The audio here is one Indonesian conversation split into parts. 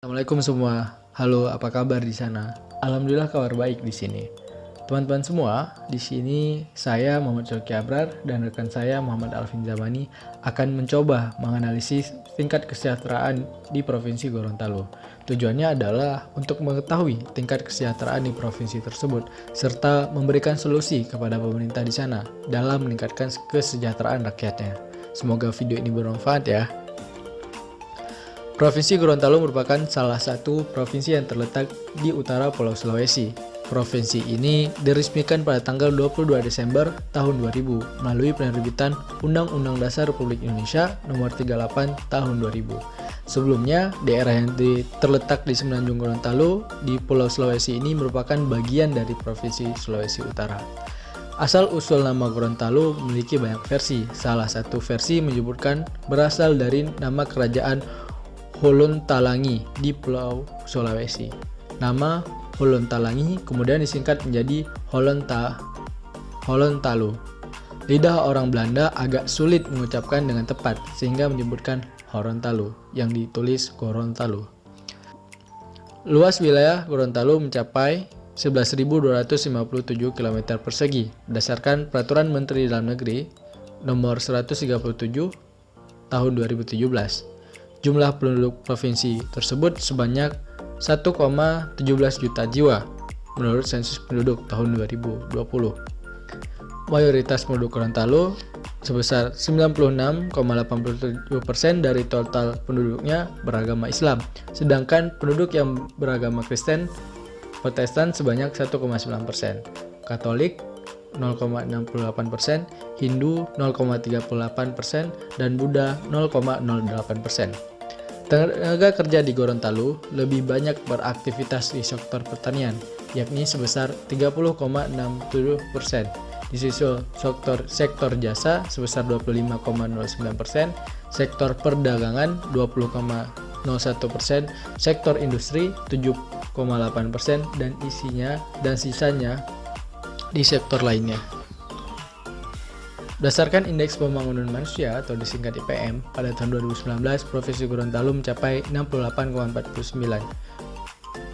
Assalamualaikum semua. Halo, apa kabar di sana? Alhamdulillah kabar baik di sini. Teman-teman semua, di sini saya Muhammad Syauki Abrar dan rekan saya Muhammad Alvin Zamani akan mencoba menganalisis tingkat kesejahteraan di Provinsi Gorontalo. Tujuannya adalah untuk mengetahui tingkat kesejahteraan di provinsi tersebut serta memberikan solusi kepada pemerintah di sana dalam meningkatkan kesejahteraan rakyatnya. Semoga video ini bermanfaat ya. Provinsi Gorontalo merupakan salah satu provinsi yang terletak di utara Pulau Sulawesi. Provinsi ini diresmikan pada tanggal 22 Desember tahun 2000 melalui penerbitan Undang-Undang Dasar Republik Indonesia Nomor 38 Tahun 2000. Sebelumnya, daerah yang terletak di Semenanjung Gorontalo di Pulau Sulawesi ini merupakan bagian dari Provinsi Sulawesi Utara. Asal-usul nama Gorontalo memiliki banyak versi. Salah satu versi menyebutkan berasal dari nama kerajaan Holontalangi di Pulau Sulawesi. Nama Holontalangi kemudian disingkat menjadi Holontalo. Lidah orang Belanda agak sulit mengucapkan dengan tepat sehingga menyebutkan Gorontalo yang ditulis Gorontalo. Luas wilayah Gorontalo mencapai 11.257 km persegi berdasarkan Peraturan Menteri Dalam Negeri Nomor 137 Tahun 2017. Jumlah penduduk provinsi tersebut sebanyak 1,17 juta jiwa menurut sensus penduduk tahun 2020. Mayoritas penduduk Gorontalo sebesar 96,87% dari total penduduknya beragama Islam, sedangkan penduduk yang beragama Kristen Protestan sebanyak 1,9%, Katolik 0,68%, Hindu 0,38%, dan Buddha 0,08%. Tenaga kerja di Gorontalo lebih banyak beraktivitas di sektor pertanian, yakni sebesar 30,67%. Disusul sektor jasa sebesar 25,09%, sektor perdagangan 20,01%, sektor industri 7,8%, dan sisanya di sektor lainnya. Berdasarkan Indeks Pembangunan Manusia atau disingkat IPM, pada tahun 2019, Provinsi Gorontalo mencapai 68,49.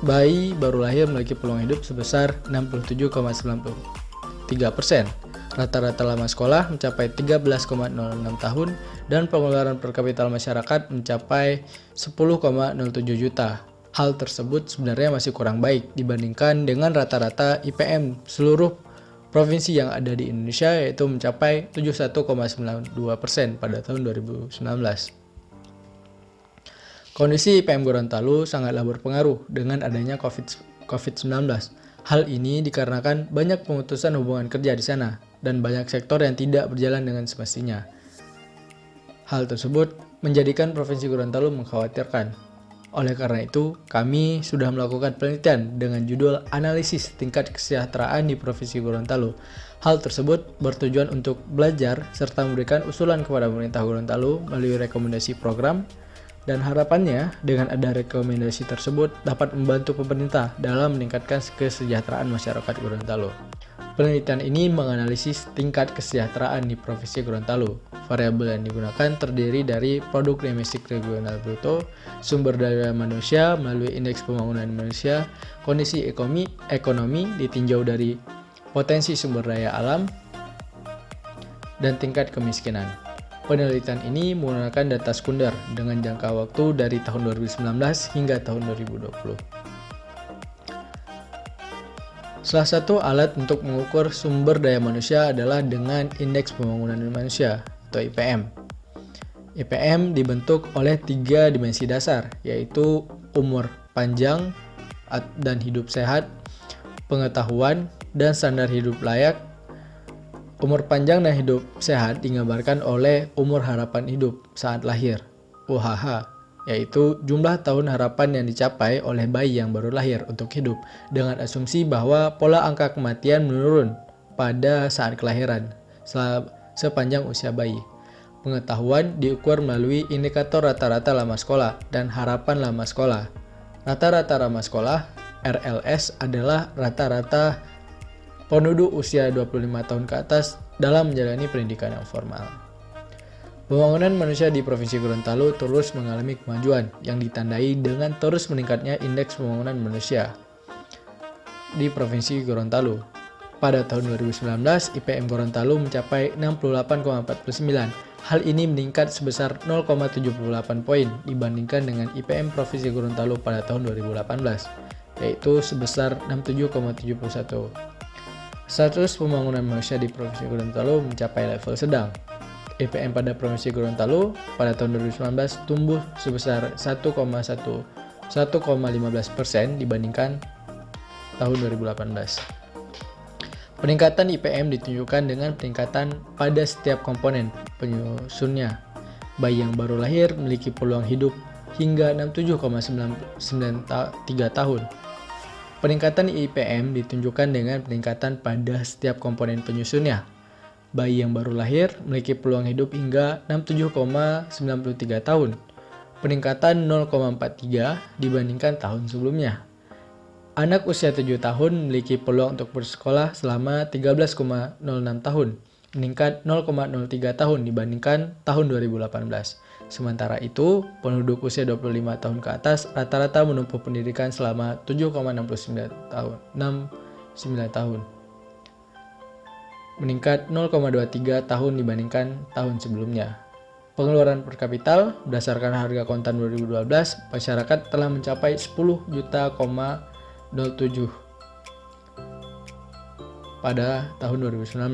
Bayi baru lahir memiliki peluang hidup sebesar 67,93%. Rata-rata lama sekolah mencapai 13,06 tahun dan pengeluaran per kapita masyarakat mencapai 10,07 juta. Hal tersebut sebenarnya masih kurang baik dibandingkan dengan rata-rata IPM seluruh provinsi yang ada di Indonesia, yaitu mencapai 71,92% pada tahun 2019. Kondisi IPM Gorontalo sangatlah berpengaruh dengan adanya COVID-19. Hal ini dikarenakan banyak pemutusan hubungan kerja di sana dan banyak sektor yang tidak berjalan dengan semestinya. Hal tersebut menjadikan Provinsi Gorontalo mengkhawatirkan. Oleh karena itu, kami sudah melakukan penelitian dengan judul Analisis Tingkat Kesejahteraan di Provinsi Gorontalo. Hal tersebut bertujuan untuk belajar serta memberikan usulan kepada pemerintah Gorontalo melalui rekomendasi program, dan harapannya dengan ada rekomendasi tersebut dapat membantu pemerintah dalam meningkatkan kesejahteraan masyarakat Gorontalo. Penelitian ini menganalisis tingkat kesejahteraan di Provinsi Gorontalo. Variabel yang digunakan terdiri dari produk domestik regional bruto, sumber daya manusia melalui indeks pembangunan manusia, kondisi ekonomi ditinjau dari potensi sumber daya alam, dan tingkat kemiskinan. Penelitian ini menggunakan data sekunder dengan jangka waktu dari tahun 2019 hingga tahun 2020. Salah satu alat untuk mengukur sumber daya manusia adalah dengan Indeks Pembangunan Manusia atau IPM. IPM dibentuk oleh 3 dimensi dasar, yaitu umur panjang dan hidup sehat, pengetahuan, dan standar hidup layak. Umur panjang dan hidup sehat digambarkan oleh umur harapan hidup saat lahir, UHH, yaitu jumlah tahun harapan yang dicapai oleh bayi yang baru lahir untuk hidup, dengan asumsi bahwa pola angka kematian menurun pada saat kelahiran sepanjang usia bayi. Pengetahuan diukur melalui indikator rata-rata lama sekolah dan harapan lama sekolah. Rata-rata lama sekolah, RLS, adalah rata-rata penduduk usia 25 tahun ke atas dalam menjalani pendidikan yang formal. Pembangunan manusia di Provinsi Gorontalo terus mengalami kemajuan yang ditandai dengan terus meningkatnya indeks pembangunan manusia di Provinsi Gorontalo. Pada tahun 2019, IPM Gorontalo mencapai 68,49. Hal ini meningkat sebesar 0,78 poin dibandingkan dengan IPM Provinsi Gorontalo pada tahun 2018, yaitu sebesar 67,71. Status pembangunan manusia di Provinsi Gorontalo mencapai level sedang. IPM pada Provinsi Gorontalo pada tahun 2019 tumbuh sebesar 1,15% dibandingkan tahun 2018. Peningkatan IPM ditunjukkan dengan peningkatan pada setiap komponen penyusunnya. Bayi yang baru lahir memiliki peluang hidup hingga 67,93 tahun. Peningkatan IPM ditunjukkan dengan peningkatan pada setiap komponen penyusunnya. Bayi yang baru lahir memiliki peluang hidup hingga 67,93 tahun. Peningkatan 0,43 dibandingkan tahun sebelumnya. Anak usia 7 tahun memiliki peluang untuk bersekolah selama 13,06 tahun, meningkat 0,03 tahun dibandingkan tahun 2018. Sementara itu, penduduk usia 25 tahun ke atas rata-rata menempuh pendidikan selama 7,69 tahun. Meningkat 0,23 tahun dibandingkan tahun sebelumnya. Pengeluaran per kapital berdasarkan harga kontan 2012, masyarakat telah mencapai 10,07 pada tahun 2019,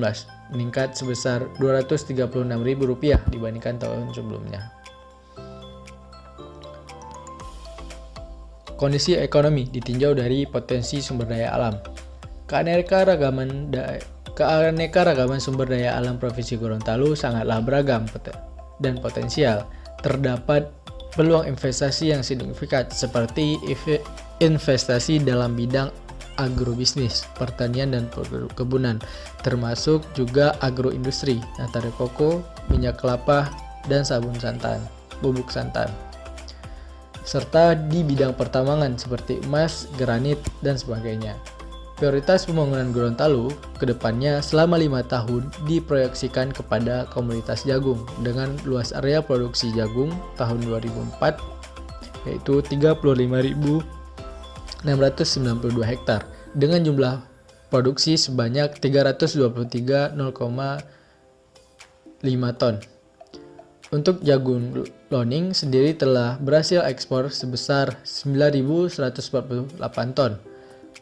meningkat sebesar Rp236.000 dibandingkan tahun sebelumnya. Kondisi ekonomi ditinjau dari potensi sumber daya alam. Keanekaragaman sumber daya alam Provinsi Gorontalo sangatlah beragam dan potensial. Terdapat peluang investasi yang signifikan seperti investasi dalam bidang agrobisnis, pertanian dan perkebunan, termasuk juga agroindustri, antara koko, minyak kelapa, dan bubuk santan. Serta di bidang pertambangan seperti emas, granit, dan sebagainya. Prioritas pembangunan Gorontalo ke depannya selama 5 tahun diproyeksikan kepada komoditas jagung dengan luas area produksi jagung tahun 2004 yaitu 35.692 hektar dengan jumlah produksi sebanyak 323,05 ton. Untuk jagung loning sendiri telah berhasil ekspor sebesar 9.148 ton.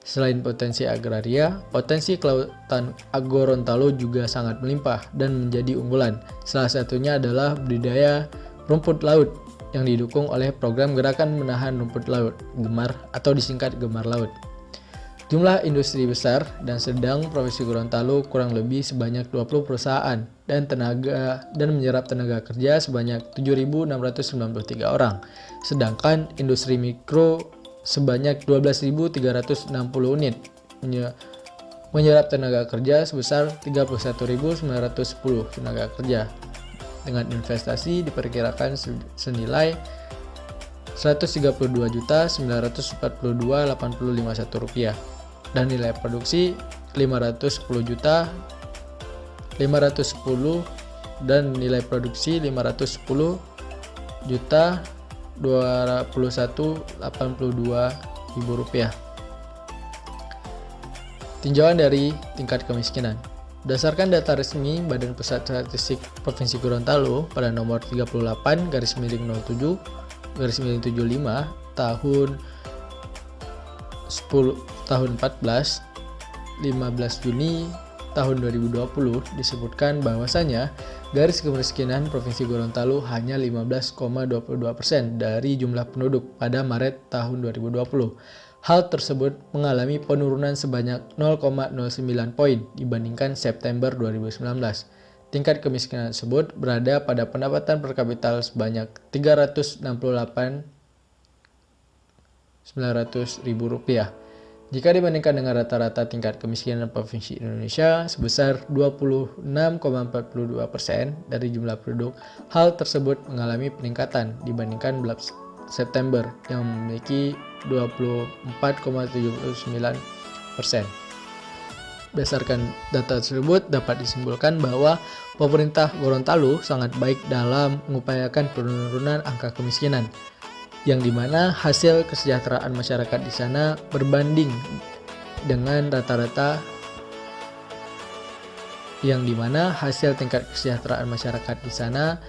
Selain potensi agraria, potensi kelautan Gorontalo juga sangat melimpah dan menjadi unggulan. Salah satunya adalah budidaya rumput laut yang didukung oleh program Gerakan Menahan Rumput Laut, GEMAR atau disingkat GEMAR Laut. Jumlah industri besar dan sedang Provinsi Gorontalo kurang lebih sebanyak 20 perusahaan dan menyerap tenaga kerja sebanyak 7.693 orang. Sedangkan industri mikro sebanyak 12.360 unit menyerap tenaga kerja sebesar 31.910 tenaga kerja dengan investasi diperkirakan senilai Rp132.942.8051 dan nilai produksi 510 dan nilai produksi 510.221.82 rupiah. Tinjauan dari tingkat kemiskinan. Berdasarkan data resmi Badan Pusat Statistik Provinsi Gorontalo pada nomor 38/07/75 tahun 15 Juni tahun 2020 disebutkan bahwasanya garis kemiskinan Provinsi Gorontalo hanya 15,22% dari jumlah penduduk pada Maret tahun 2020. Hal tersebut mengalami penurunan sebanyak 0,09 poin dibandingkan September 2019. Tingkat kemiskinan tersebut berada pada pendapatan per kapita sebanyak Rp368.900 jika dibandingkan dengan rata-rata tingkat kemiskinan Provinsi Indonesia sebesar 26,42% dari jumlah penduduk. Hal tersebut mengalami peningkatan dibandingkan bulan September yang memiliki 24,79%. Berdasarkan data tersebut dapat disimpulkan bahwa pemerintah Gorontalo sangat baik dalam mengupayakan penurunan angka kemiskinan, yang dimana hasil kesejahteraan masyarakat di sana berbanding dengan rata-rata yang dimana hasil tingkat kesejahteraan masyarakat di sana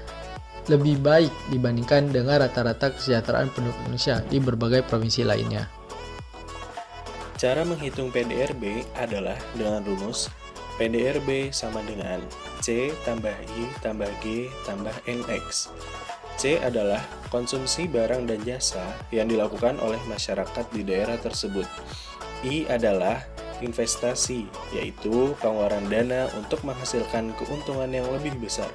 lebih baik dibandingkan dengan rata-rata kesejahteraan penduduk Indonesia di berbagai provinsi lainnya. Cara menghitung PDRB adalah dengan rumus PDRB sama dengan C tambah I tambah G tambah NX. C adalah konsumsi barang dan jasa yang dilakukan oleh masyarakat di daerah tersebut. I adalah investasi, yaitu pengeluaran dana untuk menghasilkan keuntungan yang lebih besar.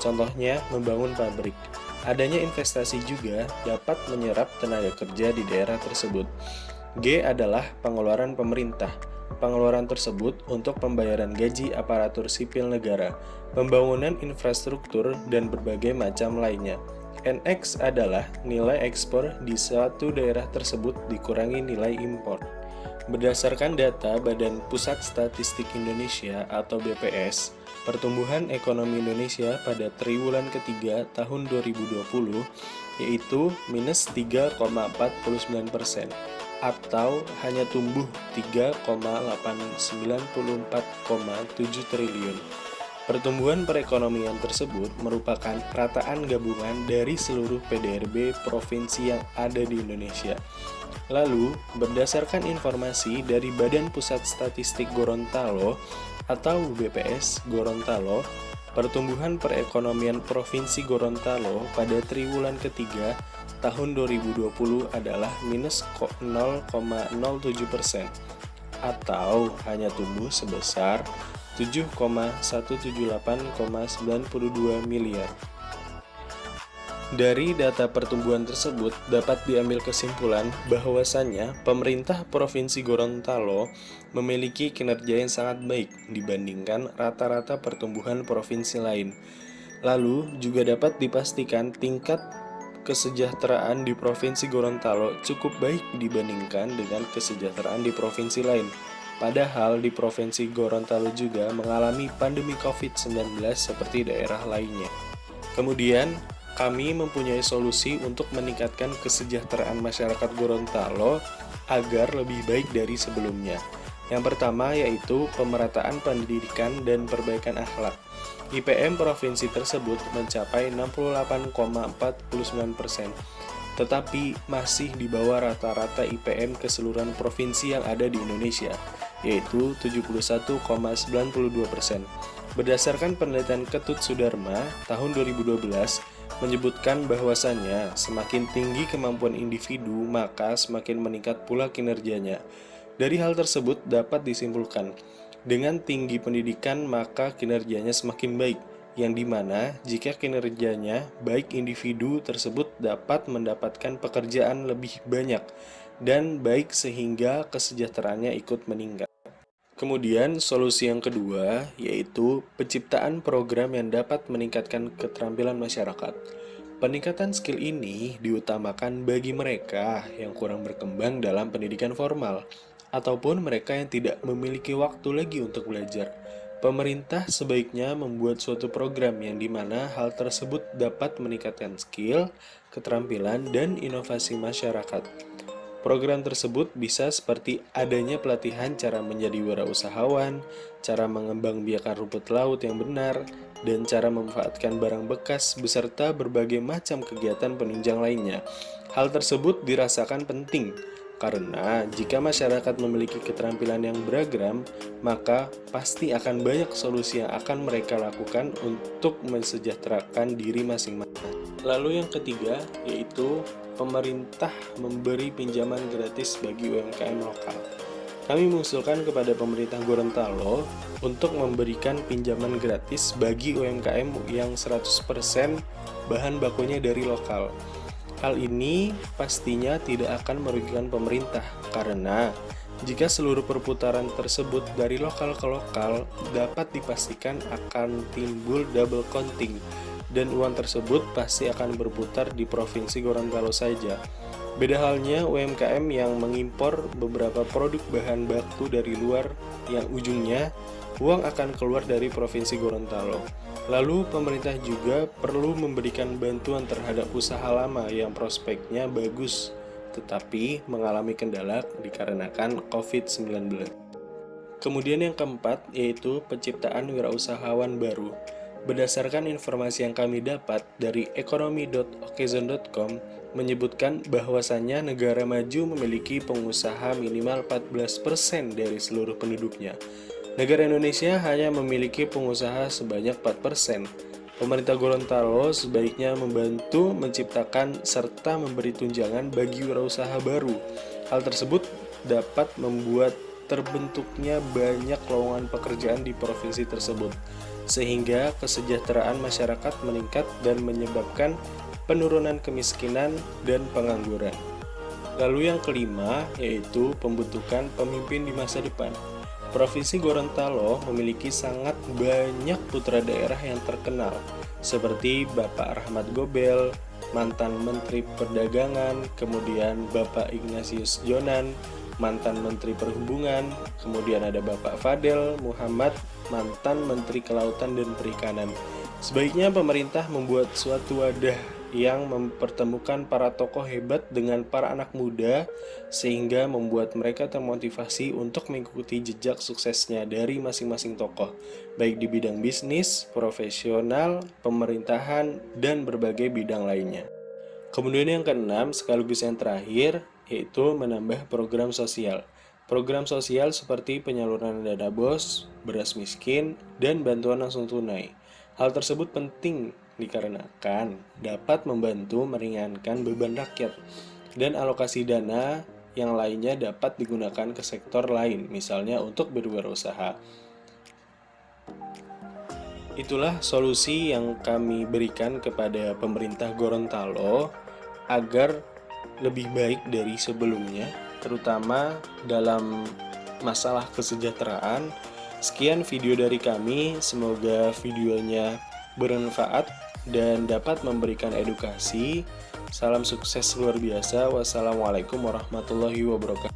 Contohnya, membangun pabrik. Adanya investasi juga dapat menyerap tenaga kerja di daerah tersebut. G adalah pengeluaran pemerintah. Pengeluaran tersebut untuk pembayaran gaji aparatur sipil negara, pembangunan infrastruktur, dan berbagai macam lainnya. NX adalah nilai ekspor di suatu daerah tersebut dikurangi nilai impor. Berdasarkan data Badan Pusat Statistik Indonesia atau BPS, pertumbuhan ekonomi Indonesia pada triwulan ketiga tahun 2020 yaitu minus 3,49% atau hanya tumbuh 3,894,7 triliun. Pertumbuhan perekonomian tersebut merupakan rataan gabungan dari seluruh PDRB provinsi yang ada di Indonesia. Lalu, berdasarkan informasi dari Badan Pusat Statistik Gorontalo atau BPS Gorontalo, pertumbuhan perekonomian Provinsi Gorontalo pada triwulan ketiga tahun 2020 adalah minus 0,07% atau hanya tumbuh sebesar 7,178,92 miliar. Dari data pertumbuhan tersebut dapat diambil kesimpulan bahwasannya pemerintah Provinsi Gorontalo memiliki kinerja yang sangat baik dibandingkan rata-rata pertumbuhan provinsi lain. Lalu juga dapat dipastikan tingkat kesejahteraan di Provinsi Gorontalo cukup baik dibandingkan dengan kesejahteraan di provinsi lain. Padahal di Provinsi Gorontalo juga mengalami pandemi COVID-19 seperti daerah lainnya. Kemudian, kami mempunyai solusi untuk meningkatkan kesejahteraan masyarakat Gorontalo agar lebih baik dari sebelumnya. Yang pertama yaitu pemerataan pendidikan dan perbaikan akhlak. IPM provinsi tersebut mencapai 68,49%, tetapi masih di bawah rata-rata IPM keseluruhan provinsi yang ada di Indonesia, yaitu 71,92%. Berdasarkan penelitian Ketut Sudarma tahun 2012, menyebutkan bahwasannya semakin tinggi kemampuan individu, maka semakin meningkat pula kinerjanya. Dari hal tersebut dapat disimpulkan, dengan tinggi pendidikan maka kinerjanya semakin baik, yang dimana jika kinerjanya baik individu tersebut dapat mendapatkan pekerjaan lebih banyak dan baik sehingga kesejahteraannya ikut meningkat. Kemudian solusi yang kedua yaitu penciptaan program yang dapat meningkatkan keterampilan masyarakat. Peningkatan skill ini diutamakan bagi mereka yang kurang berkembang dalam pendidikan formal ataupun mereka yang tidak memiliki waktu lagi untuk belajar. Pemerintah sebaiknya membuat suatu program yang dimana hal tersebut dapat meningkatkan skill, keterampilan, dan inovasi masyarakat. Program tersebut bisa seperti adanya pelatihan cara menjadi wirausahawan, cara mengembangbiakan rumput laut yang benar, dan cara memanfaatkan barang bekas beserta berbagai macam kegiatan penunjang lainnya. Hal tersebut dirasakan penting karena jika masyarakat memiliki keterampilan yang beragam, maka pasti akan banyak solusi yang akan mereka lakukan untuk mensejahterakan diri masing-masing. Lalu yang ketiga yaitu pemerintah memberi pinjaman gratis bagi UMKM lokal. Kami mengusulkan kepada pemerintah Gorontalo untuk memberikan pinjaman gratis bagi UMKM yang 100% bahan bakunya dari lokal. Hal ini pastinya tidak akan merugikan pemerintah karena jika seluruh perputaran tersebut dari lokal ke lokal dapat dipastikan akan timbul double counting dan uang tersebut pasti akan berputar di Provinsi Gorontalo saja. Beda halnya UMKM yang mengimpor beberapa produk bahan baku dari luar yang ujungnya uang akan keluar dari Provinsi Gorontalo. Lalu pemerintah juga perlu memberikan bantuan terhadap usaha lama yang prospeknya bagus tetapi mengalami kendala dikarenakan COVID-19. Kemudian yang keempat yaitu penciptaan wirausahawan baru. Berdasarkan informasi yang kami dapat dari ekonomi.okezone.com menyebutkan bahwasannya negara maju memiliki pengusaha minimal 14% dari seluruh penduduknya. Negara Indonesia hanya memiliki pengusaha sebanyak 4%. Pemerintah Gorontalo sebaiknya membantu menciptakan serta memberi tunjangan bagi wirausaha baru. Hal tersebut dapat membuat terbentuknya banyak lowongan pekerjaan di provinsi tersebut, sehingga kesejahteraan masyarakat meningkat dan menyebabkan penurunan kemiskinan dan pengangguran. Lalu yang kelima yaitu pembentukan pemimpin di masa depan. Provinsi Gorontalo memiliki sangat banyak putra daerah yang terkenal, seperti Bapak Rahmat Gobel, mantan Menteri Perdagangan, kemudian Bapak Ignatius Jonan, mantan Menteri Perhubungan, kemudian ada Bapak Fadel Muhammad, mantan Menteri Kelautan dan Perikanan. Sebaiknya pemerintah membuat suatu wadah yang mempertemukan para tokoh hebat dengan para anak muda sehingga membuat mereka termotivasi untuk mengikuti jejak suksesnya dari masing-masing tokoh, baik di bidang bisnis, profesional, pemerintahan, dan berbagai bidang lainnya. Kemudian yang keenam sekaligus yang terakhir yaitu menambah program sosial. Program sosial seperti penyaluran dana BOS, beras miskin, dan bantuan langsung tunai. Hal tersebut penting dikarenakan dapat membantu meringankan beban rakyat dan alokasi dana yang lainnya dapat digunakan ke sektor lain, misalnya untuk berwirausaha. Itulah solusi yang kami berikan kepada pemerintah Gorontalo agar lebih baik dari sebelumnya, terutama dalam masalah kesejahteraan. Sekian video dari kami, semoga videonya bermanfaat dan dapat memberikan edukasi. Salam sukses luar biasa. Wassalamualaikum warahmatullahi wabarakatuh.